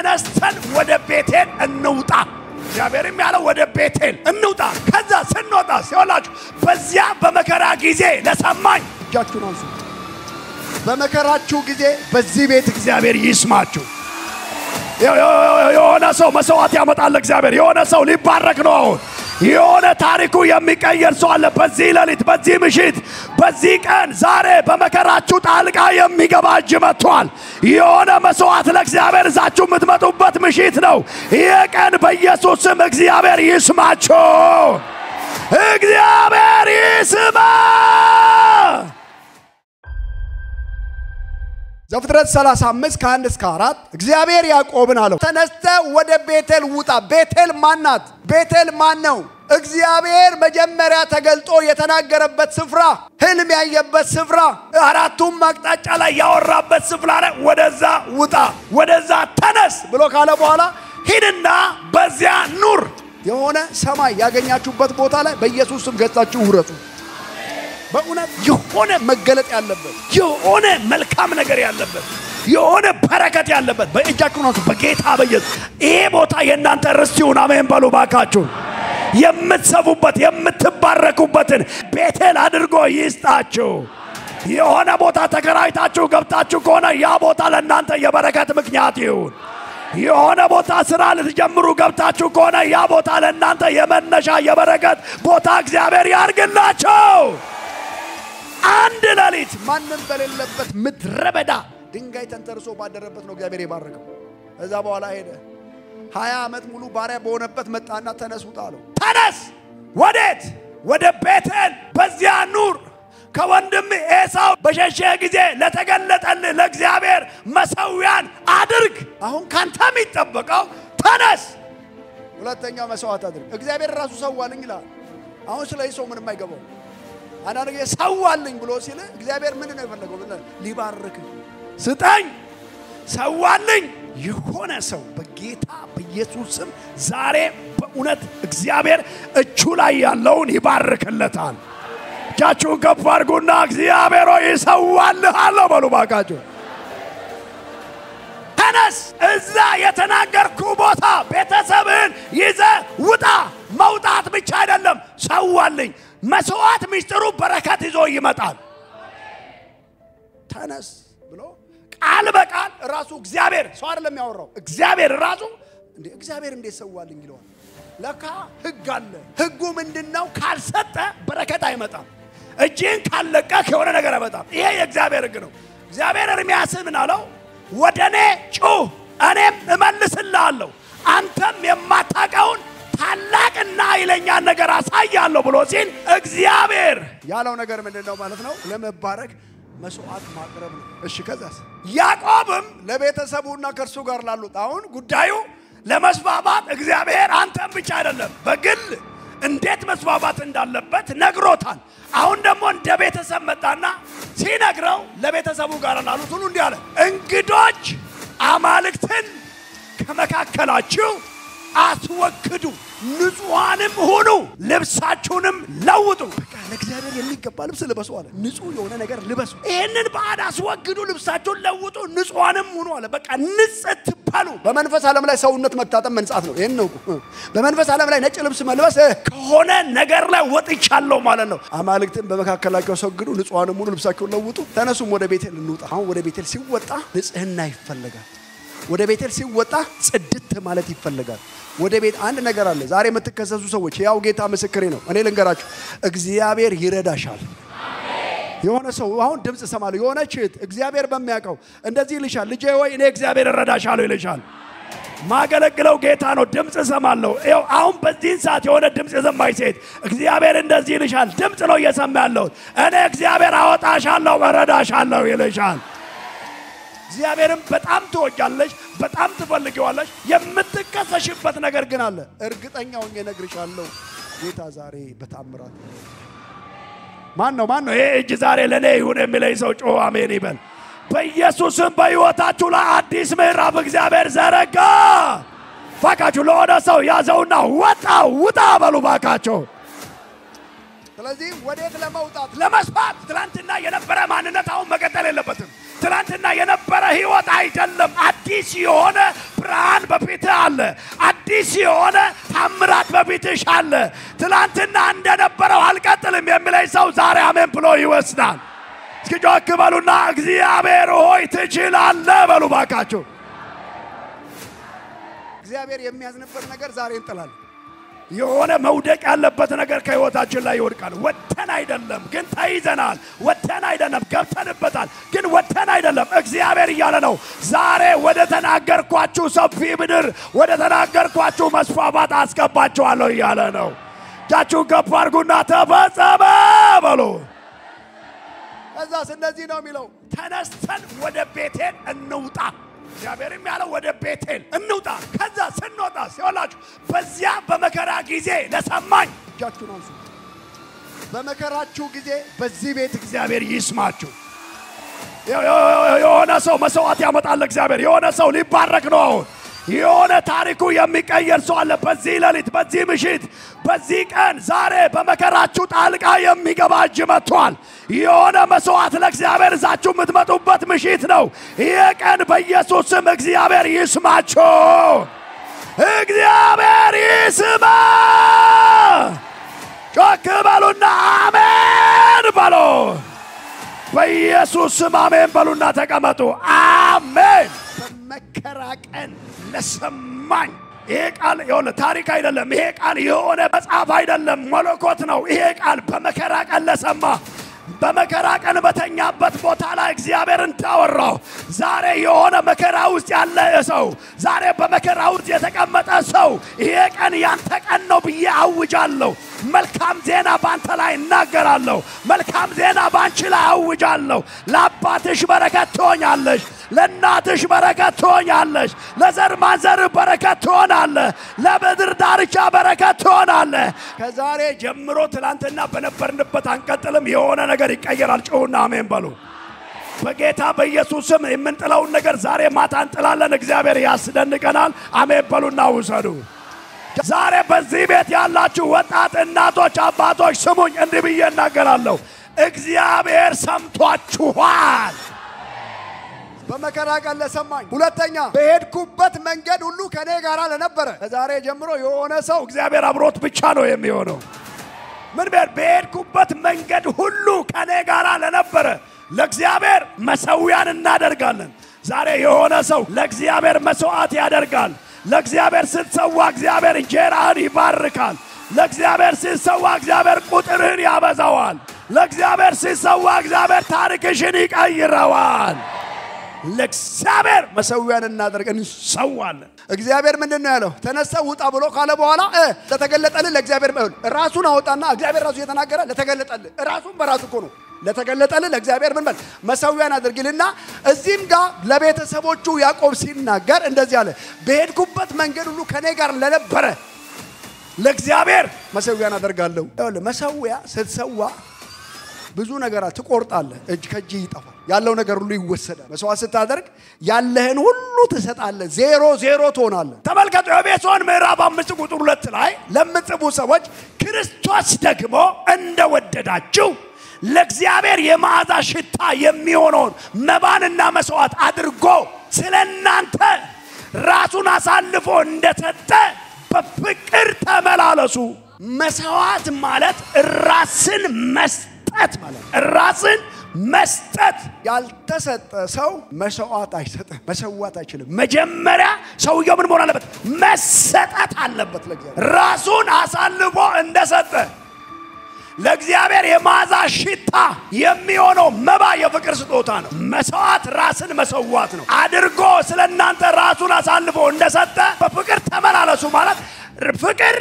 ተነስተን ወደ ቤቴል እንውጣ እግዚአብሔርም ያለው ወደ ቤቴል እንውጣ ከዛ ስንወጣ ሲወላችሁ በዚያ በመከራ ጊዜ ለሰማኝ እጃችሁን አንሱ በመከራችሁ ጊዜ በዚህ ቤት እግዚአብሔር ይስማችሁ የሆነ ሰው መስዋዕት ያመጣል እግዚአብሔር የሆነ ሰው ሊባረክ ነው የሆነ ታሪኩ የሚቀየር ሰው አለ በዚህ ሌሊት በዚህ ምሽት በዚህ ቀን ዛሬ በመከራችሁ ጣልቃ የሚገባ እጅ መጥቷል የሆነ መስዋዕት ለእግዚአብሔር ዛችሁ የምትመጡበት ምሽት ነው ይሄ ቀን በኢየሱስ ስም እግዚአብሔር ይስማችሁ እግዚአብሔር ይስማ ዘፍጥረት 35 ከ1 እስከ 4 እግዚአብሔር ያዕቆብን አለው ተነስተ ወደ ቤቴል ውጣ ቤቴል ማናት ቤቴል ማን ነው እግዚአብሔር መጀመሪያ ተገልጦ የተናገረበት ስፍራ ህልም ያየበት ስፍራ አራቱም አቅጣጫ ላይ ያወራበት ስፍራ ላይ ወደዛ ውጣ ወደዛ ተነስ ብሎ ካለ በኋላ ሂድና በዚያ ኑር የሆነ ሰማይ ያገኛችሁበት ቦታ ላይ በኢየሱስ ስም ገጻችሁ ውረጡ በእውነት የሆነ መገለጥ ያለበት የሆነ መልካም ነገር ያለበት የሆነ በረከት ያለበት በእጃችሁ ነው በጌታ በኢየሱስ ይሄ ቦታ የእናንተ ርስት ይሁን አሜን በሉ ባካችሁ የምትሰፉበት የምትባረኩበትን ቤቴል አድርጎ ይስጣችሁ የሆነ ቦታ ተከራይታችሁ ገብታችሁ ከሆነ ያ ቦታ ለእናንተ የበረከት ምክንያት ይሁን የሆነ ቦታ ስራ ልትጀምሩ ገብታችሁ ከሆነ ያ ቦታ ለእናንተ የመነሻ የበረከት ቦታ እግዚአብሔር ያርግላችሁ አንድ ሌሊት ማንም በሌለበት ምድረ በዳ ድንጋይ ተንተርሶ ባደረበት ነው እግዚአብሔር ይባረከው እዛ በኋላ ሄደ 20 ዓመት ሙሉ ባሪያ በሆነበት መጣና ተነስ ውጣ አለው ተነስ ወዴት ወደ ቤቴል በዚያ ኑር ከወንድም ኤሳው በሸሸ ጊዜ ለተገለጠልህ ለእግዚአብሔር መሰዊያን አድርግ አሁን ካንተ የሚጠበቀው ተነስ ሁለተኛው መስዋዕት አድርግ እግዚአብሔር ራሱ ሰዋልኝ ይላል አሁን ስለዚህ ምንም አይገባው አናን የሰዋልኝ ብሎ ሲል እግዚአብሔር ምን ነው የፈለገው ሊባርክ ስጠኝ ሰዋልኝ የሆነ ሰው በጌታ በኢየሱስ ስም ዛሬ በእውነት እግዚአብሔር እቹ ላይ ያለውን ይባርክለታል ጃቹን ከፍ አድርጉና እግዚአብሔር ሆይ ይሰዋልሃል በሉ ባካችሁ ተነስ እዛ የተናገርኩ ቦታ ቤተሰብን ይዘ ውጣ መውጣት ብቻ አይደለም ሰዋልኝ መስዋዕት ሚስጥሩ በረከት ይዞ ይመጣል ተነስ ብሎ ቃል በቃል ራሱ እግዚአብሔር ሰው አይደለም ያወራው እግዚአብሔር ራሱ እንዴ እግዚአብሔር እንዴት ሰዋልኝ ይለዋል ለካ ህግ አለ ህጉ ምንድነው ካልሰጠ በረከት አይመጣም እጅን ካለቀክ የሆነ ነገር አይመጣም ይሄ የእግዚአብሔር ህግ ነው እግዚአብሔር ኤርምያስን ምን አለው ወደኔ ጩህ እኔም እመልስልሃለሁ አንተም የማታውቀውን ታላቅና ኃይለኛ ነገር አሳያለሁ ብሎ ሲል እግዚአብሔር ያለው ነገር ምንድነው ማለት ነው ለመባረክ መስዋዕት ማቅረብ ነው እሺ ከዛስ ያዕቆብም ለቤተሰቡና ከርሱ ጋር ላሉት አሁን ጉዳዩ ለመስባባት እግዚአብሔር አንተም ብቻ አይደለም በግል እንዴት መስባባት እንዳለበት ነግሮታል አሁን ደግሞ እንደ ቤተሰብ መጣና ሲነግረው ለቤተሰቡ ጋር ላሉት ሁሉ እንዲህ አለ እንግዶች አማልክትን ከመካከላችሁ አስወግዱ ንጹሃንም ሁኑ ልብሳችሁንም ለውጡ በቃ ለእግዚአብሔር የሚገባ ልብስ ልበሱ አለ ንጹህ የሆነ ነገር ልበሱ ይሄንን ባድ አስወግዱ ልብሳችሁን ለውጡ ንጹሃንም ሁኑ አለ በቃ ንጽት ባሉ በመንፈስ ዓለም ላይ ሰውነት መታጠብ መንጻት ነው ይሄን ነው በመንፈስ ዓለም ላይ ነጭ ልብስ መልበስ ከሆነ ነገር ላይ ወጥቻለሁ ማለት ነው አማልክትን በመካከላቸው አስወግዱ ንጹሃንም ሁኑ ልብሳችሁን ለውጡ ተነሱም ወደ ቤቴል እንውጣ አሁን ወደ ቤቴል ሲወጣ ንጽህና ይፈልጋል ወደ ቤቴል ሲወጣ ጽድት ማለት ይፈልጋል ወደ ቤት አንድ ነገር አለ ዛሬ የምትከሰሱ ሰዎች ያው ጌታ ምስክሬ ነው እኔ ልንገራችሁ እግዚአብሔር ይረዳሻል አሜን የሆነ ሰው አሁን ድምጽ ሰማሉ የሆነ ችት እግዚአብሔር በሚያቀው እንደዚህ ይልሻል ልጄ ወይ እኔ እግዚአብሔር ይረዳሻል ይልሻል ማገለግለው ጌታ ነው ድምጽ ሰማለው ያው አሁን በዚህ ሰዓት የሆነ ድምጽ ሰማይ ሴት እግዚአብሔር እንደዚህ ይልሻል ድምጽ ነው እየሰማያለው እኔ እግዚአብሔር አወጣሻለሁ እረዳሻለሁ ይልሻል እግዚአብሔርን በጣም ተወጃለሽ በጣም ትፈልጊዋለሽ የምትከሰሽበት ነገር ግን አለ እርግጠኛው እነግርሻለሁ ጌታ ዛሬ በታምራት ማን ነው ይሄ እጅ ዛሬ ለኔ ይሁን የሚለኝ ሰው ጮህ አሜን ይበል በኢየሱስም በሕይወታችሁ ላይ አዲስ ምዕራፍ እግዚአብሔር ዘረጋ ባካችሁ ለሆነ ሰው ያዘውና ውጣ በሉ ባካችሁ ስለዚህ ወዴት ለመውጣት ለመስፋት ትላንትና የነበረ ማንነት አሁን መቀጠል የለበትም ትላንትና የነበረ ህይወት አይደለም አዲስ የሆነ ብርሃን አለ አዲስ የሆነ ታምራት በፊትሽ አለ ትላንትና እንደነበረው አልቀጥልም የሚለኝ ሰው ዛሬ አሜን ብሎ ይወስዳል እስኪ ጮክ በሉና እግዚአብሔር ሆይ ትችላለህ በሉ ባካችሁ እግዚአብሔር የሚያዝንበት ነገር ዛሬ እንጥላለን የሆነ መውደቅ ያለበት ነገር ከህይወታችን ላይ ይወድቃል ወተን አይደለም ግን ተይዘናል ወተን አይደለም ገብተንበታል ግን ወተን አይደለም እግዚአብሔር እያለ ነው ዛሬ ወደ ተናገርኳችሁ ሰፊ ምድር ወደ ተናገርኳችሁ መስፋፋት አስገባችኋለሁ እያለ ነው ጃቹን ከፍ አድርጉና ተፈጸመ በሉ እዛስ እንደዚህ ነው የሚለው ተነስተን ወደ ቤቴል እንውጣ እግዚአብሔርም ያለው ወደ ቤቴል እንውጣ ከዛ ስንወጣ ሲወላችሁ በዚያ በመከራ ጊዜ ለሰማኝ ጃቹን አንሱ በመከራችሁ ጊዜ በዚህ ቤት እግዚአብሔር ይስማችሁ የሆነ ሰው መስዋዕት ያመጣል እግዚአብሔር የሆነ ሰው ሊባረክ ነው አሁን የሆነ ታሪኩ የሚቀየር ሰው አለ በዚህ ሌሊት በዚህ ምሽት በዚህ ቀን ዛሬ በመከራችሁ ጣልቃ የሚገባ እጅ መጥቷል የሆነ መስዋዕት ለእግዚአብሔር ዛችሁ የምትመጡበት ምሽት ነው ይሄ ቀን በኢየሱስ ስም እግዚአብሔር ይስማችሁ እግዚአብሔር ይስማ ጮክ በሉና አሜን በሉ በኢየሱስ ስም አሜን በሉና ተቀመጡ አሜን በመከራ ቀን ለሰማኝ ይሄ ቃል የሆነ ታሪክ አይደለም ይሄ ቃል የሆነ መጽሐፍ አይደለም መለኮት ነው ይሄ ቃል በመከራ ቀን ለሰማ በመከራ ቀን በተኛበት ቦታ ላይ እግዚአብሔር እንዳወራው ዛሬ የሆነ መከራ ውስጥ ያለ ሰው ዛሬ በመከራ ውስጥ የተቀመጠ ሰው ይሄ ቀን ያንተ ቀን ነው ብዬ አውጃለሁ መልካም ዜና ባንተ ላይ እናገራለሁ መልካም ዜና ባንቺ ላይ አውጃለሁ ለአባትሽ በረከት ትሆኛለሽ ለእናትሽ በረከት ትሆኛለሽ ለዘር ማንዘር በረከት ትሆናለህ ለምድር ዳርቻ በረከት ትሆናለህ ከዛሬ ጀምሮ ትላንትና በነበርንበት አንቀጥልም የሆነ ነገር ይቀየራል ጮህና አሜን በሉ በጌታ በኢየሱስ ስም የምንጥለውን ነገር ዛሬ ማታ እንጥላለን እግዚአብሔር ያስደንቀናል አሜን በሉና ውሰዱ ዛሬ በዚህ ቤት ያላችሁ ወጣት እናቶች አባቶች ስሙኝ እንዲህ ብዬ እናገራለሁ እግዚአብሔር ሰምቷችኋል በመከራ ቀን ለሰማኝ ሁለተኛ በሄድኩበት መንገድ ሁሉ ከኔ ጋር ለነበረ ዛሬ ጀምሮ የሆነ ሰው እግዚአብሔር አብሮት ብቻ ነው የሚሆነው ምን በሄድኩበት መንገድ ሁሉ ከኔ ጋር ለነበረ ለእግዚአብሔር መሰዊያን እናደርጋለን ዛሬ የሆነ ሰው ለእግዚአብሔር መስዋዕት ያደርጋል ለእግዚአብሔር ስትሰዋ እግዚአብሔር እንጀራህን ይባርካል ለእግዚአብሔር ስትሰዋ እግዚአብሔር ቁጥርህን ያበዛዋል ለእግዚአብሔር ስትሰዋ እግዚአብሔር ታሪክሽን ይቀይረዋል ለእግዚአብሔር መሰዊያን እናደርገን እንሰዋለን እግዚአብሔር ምንድነው ያለው ተነሳው ውጣ ብሎ ካለ በኋላ ለተገለጠልን ለእግዚአብሔር ራሱን አወጣና እግዚአብሔር ራሱ የተናገረ ለተገለጠልን ራሱን በራሱ እኮ ነው ለተገለጠልን ለእግዚአብሔር ምን መሰዊያን አድርግልና እዚህም ጋር ለቤተሰቦቹ ያዕቆብ ሲናገር እንደዚህ አለ በሄድኩበት መንገድ ሁሉ ከኔ ጋር ለነበረ ለእግዚአብሔር መሰዊያን አደርጋለሁ መሰዊያ ስትሰዋ ብዙ ነገር ትቆርጣለህ እጅ ከእጅ ይጠፋል ያለው ነገር ሁሉ ይወሰዳል መስዋዕት ስታደርግ ያለህን ሁሉ ትሰጣለህ ዜሮ ትሆናለህ ተመልከቱ ኤፌሶን ምዕራፍ 5 ቁጥር 2 ላይ ለምትጽፉ ሰዎች ክርስቶስ ደግሞ እንደወደዳችሁ ለእግዚአብሔር የመዓዛ ሽታ የሚሆነውን መባንና መስዋዕት አድርጎ ስለናንተ ራሱን አሳልፎ እንደሰጠ በፍቅር ተመላለሱ መስዋዕት ማለት ራስን መስጠት ማለት ራስን መስጠት ያልተሰጠ ሰው መስዋዕት አይሰጥም መስዋዕት አይችልም መጀመሪያ ሰውየው ምን መሆን አለበት መሰጠት አለበት ለእግዚአብሔር ራሱን አሳልፎ እንደሰጠ ለእግዚአብሔር የመዓዛ ሽታ የሚሆነው መባ የፍቅር ስጦታ ነው መስዋዕት ራስን መስዋዕት ነው አድርጎ ስለናንተ ራሱን አሳልፎ እንደሰጠ በፍቅር ተመላለሱ ማለት ፍቅር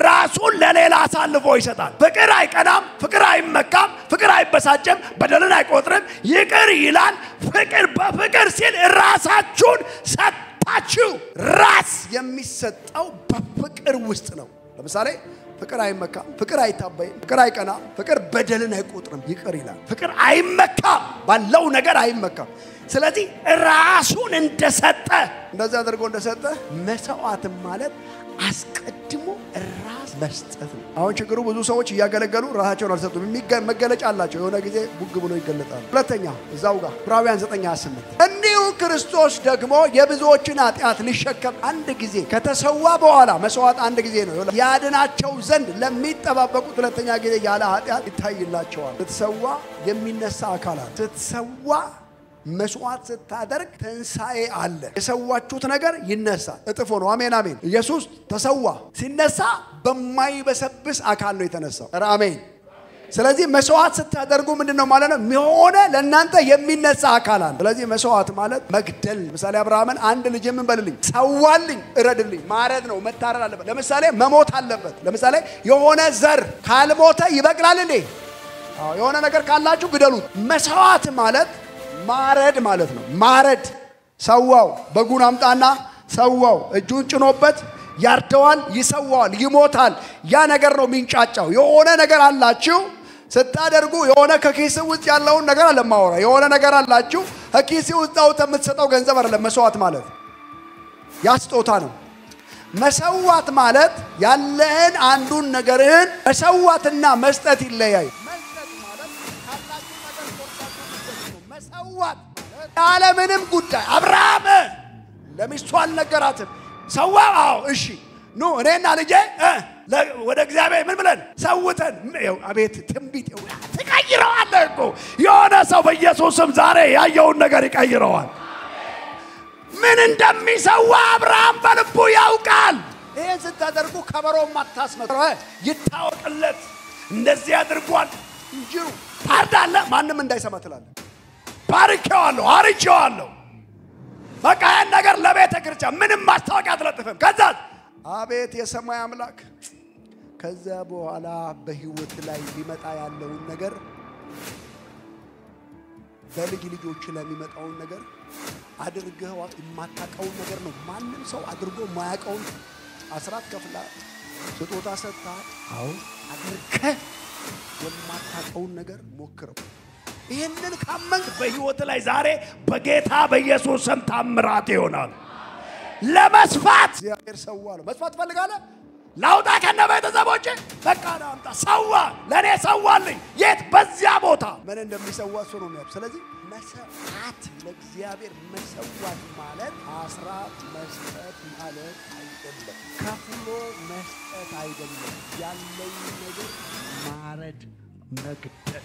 ራሱን ለሌላ አሳልፎ ይሰጣል ፍቅር አይቀናም ፍቅር አይመካም ፍቅር አይበሳጨም በደልን አይቆጥርም ይቅር ይላል ፍቅር በፍቅር ሲል ራሳችሁን ሰጣችሁ ራስ የሚሰጠው በፍቅር ውስጥ ነው ለምሳሌ ፍቅር አይመካም ፍቅር አይታበይም ፍቅር አይቀናም ፍቅር በደልን አይቆጥርም ይቅር ይላል ፍቅር አይመካም ባለው ነገር አይመካም ስለዚህ ራሱን እንደሰጠ እንደዛ አድርጎ እንደሰጠ መስዋዕት ማለት አስቀድሞ ራስ መስጠት ነው። አሁን ችግሩ ብዙ ሰዎች እያገለገሉ ራሳቸውን አልሰጡም። መገለጫ አላቸው የሆነ ጊዜ ቡግ ብሎ ይገለጣሉ። ሁለተኛ እዛው ጋር ዕብራውያን 9:28 እንዲሁ ክርስቶስ ደግሞ የብዙዎችን ኃጢአት ሊሸከም አንድ ጊዜ ከተሰዋ በኋላ መስዋዕት አንድ ጊዜ ነው ያድናቸው ዘንድ ለሚጠባበቁት ሁለተኛ ጊዜ ያለ ኃጢአት ይታይላቸዋል። ስትሰዋ የሚነሳ አካል አለ። ስትሰዋ መስዋዕት ስታደርግ ትንሳኤ አለ። የሰዋችሁት ነገር ይነሳል እጥፎ ነው። አሜን አሜን። ኢየሱስ ተሰዋ ሲነሳ በማይበሰብስ አካል ነው የተነሳው። አሜን። ስለዚህ መስዋዕት ስታደርጉ ምንድነው ማለት ነው? የሚሆነ ለእናንተ የሚነሳ አካል አለ። ስለዚህ መስዋዕት ማለት መግደል። ለምሳሌ አብርሃምን አንድ ልጅ ምን በልልኝ ሰዋልኝ እረድልኝ ማረድ ነው። መታረድ አለበት። ለምሳሌ መሞት አለበት። ለምሳሌ የሆነ ዘር ካልሞተ ይበቅላል እንዴ? የሆነ ነገር ካላችሁ ግደሉት። መስዋዕት ማለት ማረድ ማለት ነው። ማረድ ሰዋው በጉን አምጣና ሰዋው እጁን ጭኖበት ያርደዋል፣ ይሰዋል፣ ይሞታል። ያ ነገር ነው ሚንጫጫው። የሆነ ነገር አላችሁ ስታደርጉ የሆነ ከኪስ ውስጥ ያለውን ነገር አለማወራ የሆነ ነገር አላችሁ ከኪስ ውስጥ አውጥተህ የምትሰጠው ገንዘብ አይደለም። መስዋዕት ማለት ያስጦታ ነው። መሰዋት ማለት ያለህን አንዱን ነገርህን መሰዋትና መስጠት ይለያይ። መስጠት ማለት ካላችሁ ነገር ቆርጣችሁ መሰዋት ያለ ምንም ጉዳይ አብርሃም ለሚስቱ አልነገራትም። ሰዋው እሺ ኑ እኔና ልጄ ወደ እግዚአብሔር ምን ብለን ሰውተን አቤት ትንቢት ተቀይረዋል እኮ የሆነ ሰው በኢየሱስም ዛሬ ያየውን ነገር ይቀይረዋል። ምን እንደሚሰዋ አብርሃም በልቡ ያውቃል። ይሄን ስታደርጉ ከበሮ ማታስመጣ ይታወቅለት እንደዚህ አድርጓል እንጂ ታርዳለ ማንንም እንዳይሰማ ትላለህ። ባርኬዋለሁ አርጬዋለሁ በቃ ያን ነገር ለቤተ ክርስቲያን ምንም ማስታወቂያ አትለጥፍም። ከዛ አቤት የሰማይ አምላክ ከዛ በኋላ በህይወት ላይ ሊመጣ ያለውን ነገር በልጅ ልጆች ላይ የሚመጣውን ነገር አድርገው የማታውቀው ነገር ነው። ማንም ሰው አድርጎ ማያውቀው አስራት ከፍላ ስጦታ ሰጣ አው አድርገህ የማታውቀው ነገር ሞክረው። ይሄንን ካመንክ በህይወት ላይ ዛሬ በጌታ በኢየሱስ ስም ታምራት ይሆናል። ለመስፋት እግዚአብሔር ሰዋል። መስፋት ፈልጋለህ? ላውጣ ከነበተዘቦቼ በቃ አምጣ ሰዋ ለኔ ሰዋልኝ። የት በዚያ ቦታ ምን እንደሚሰዋ እሱ ነው የሚያውቅ። ስለዚህ መስዋዕት ለእግዚአብሔር መሰዋት ማለት አስራት መስጠት ማለት አይደለም። ከፍሎ መስጠት አይደለም። ያለኝ ነገር ማረድ መግደል።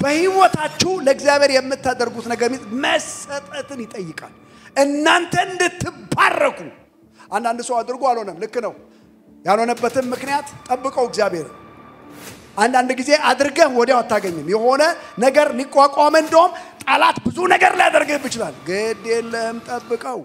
በህይወታችሁ ለእግዚአብሔር የምታደርጉት ነገር መሰጠትን ይጠይቃል። እናንተ እንድትባረኩ አንዳንድ ሰው አድርጎ አልሆነም። ልክ ነው ያልሆነበትም ምክንያት ጠብቀው እግዚአብሔር አንዳንድ ጊዜ አድርገህ ወዲያው አታገኝም። የሆነ ነገር ሊቋቋም እንደውም ጠላት ብዙ ነገር ሊያደርግህ ይችላል። ግድ የለም ጠብቀው።